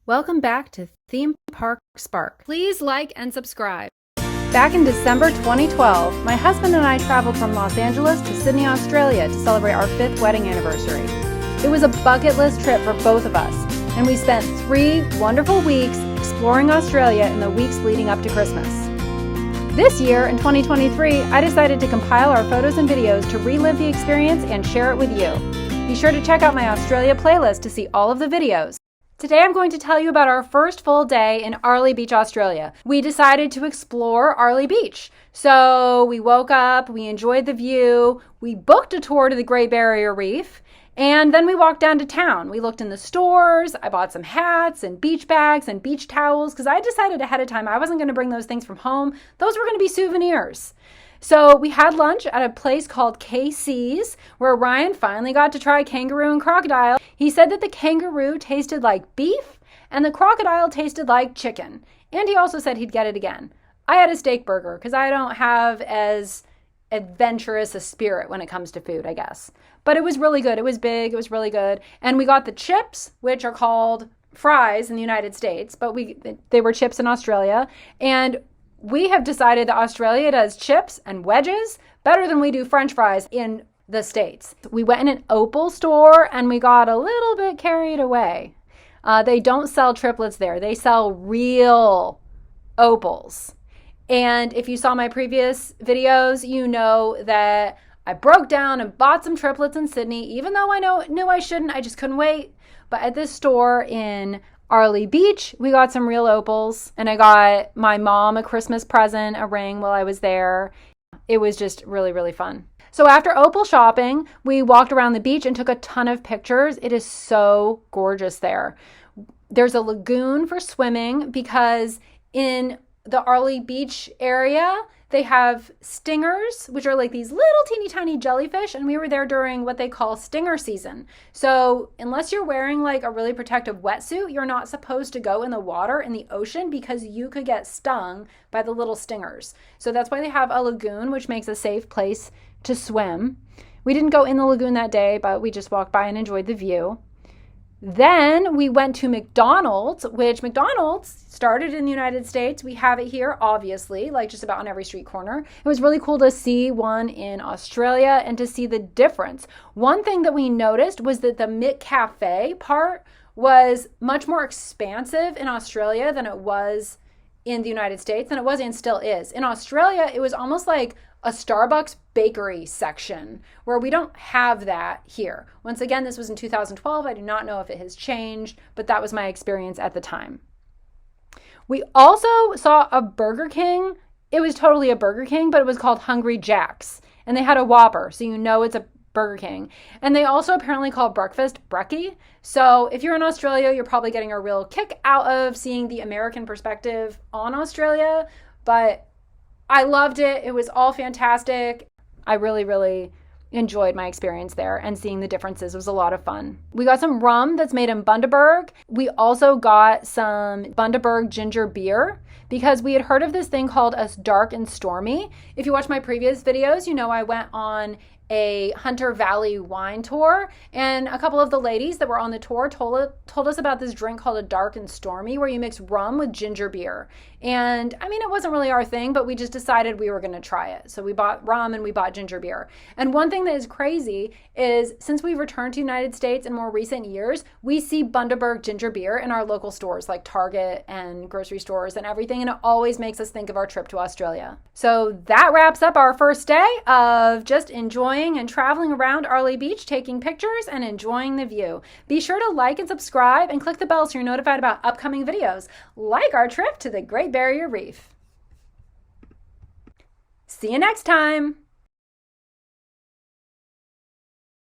Welcome back to Theme Park Spark. Please like and subscribe. Back in December 2012, my husband and I traveled from Los Angeles to Sydney, Australia to celebrate our 5th wedding anniversary. It was a bucket list trip for both of us, and we spent 3 wonderful weeks exploring Australia in the weeks leading up to Christmas. This year, in 2023, I decided to compile our photos and videos to relive the experience and share it with you. Be sure to check out my Australia playlist to see all of the videos. Today I'm going to tell you about our first full day in Airlie Beach, Australia. We decided to explore Airlie Beach. So we woke up, we enjoyed the view, we booked a tour to the Great Barrier Reef, and then we walked down to town. We looked in the stores, I bought some hats and beach bags and beach towels because I decided ahead of time I wasn't going to bring those things from home. Those were going to be souvenirs. So we had lunch at a place called KC's where Ryan finally got to try Kangaroo and Crocodile. He said that the Kangaroo tasted like beef and the Crocodile tasted like chicken. And he also said he'd get it again. I had a steak burger because I don't have as adventurous a spirit when it comes to food, I guess. But it was really good. It was big. It was really good. And we got the chips, which are called fries in the United States, but they were chips in Australia. And we have decided that Australia does chips and wedges better than we do French fries in the States. We went in an Opal store and we got a little bit carried away. They don't sell triplets there. They sell real opals. And if you saw my previous videos, you know that I broke down and bought some triplets in Sydney, even though I knew I shouldn't. I just couldn't wait. But at this store in Airlie Beach, we got some real opals, and I got my mom a Christmas present, a ring, while I was there. It was just really, really fun. So after Opal Shopping, we walked around the beach and took a ton of pictures. It is so gorgeous there. There's a lagoon for swimming because in the Airlie Beach area, they have stingers, which are like these little teeny tiny jellyfish, and we were there during what they call stinger season. So unless you're wearing like a really protective wetsuit, you're not supposed to go in the water in the ocean because you could get stung by the little stingers. So that's why they have a lagoon, which makes a safe place to swim. We didn't go in the lagoon that day, but we just walked by and enjoyed the view. Then we went to McDonald's, which McDonald's started in the United States. We have it here, obviously, like just about on every street corner. It was really cool to see one in Australia and to see the difference. One thing that we noticed was that the McCafe part was much more expansive in Australia than it was in the United States, and it was and still is. In Australia, it was almost like a Starbucks bakery section where we don't have that here. Once again, this was in 2012. I do not know if it has changed, but that was my experience at the time. We also saw a Burger King. It was totally a Burger King, but it was called Hungry Jack's, and they had a Whopper, so you know it's a Burger King. And they also apparently call breakfast brekkie. So if you're in Australia, you're probably getting a real kick out of seeing the American perspective on Australia, but I loved it. It was all fantastic. I really, really enjoyed my experience there, and seeing the differences was a lot of fun. We got some rum that's made in Bundaberg. We also got some Bundaberg ginger beer because we had heard of this thing called a dark and stormy. If you watch my previous videos, you know I went on a Hunter Valley wine tour, and a couple of the ladies that were on the tour told us about this drink called a dark and stormy where you mix rum with ginger beer. And I mean, it wasn't really our thing, but we just decided we were going to try it. So we bought rum and we bought ginger beer. And one thing that is crazy is since we've returned to the United States in more recent years, we see Bundaberg ginger beer in our local stores like Target and grocery stores and everything, and it always makes us think of our trip to Australia. So that wraps up our first day of just enjoying and traveling around Airlie Beach, taking pictures and enjoying the view. Be sure to like and subscribe and click the bell so you're notified about upcoming videos, like our trip to the Great Barrier Reef. See you next time.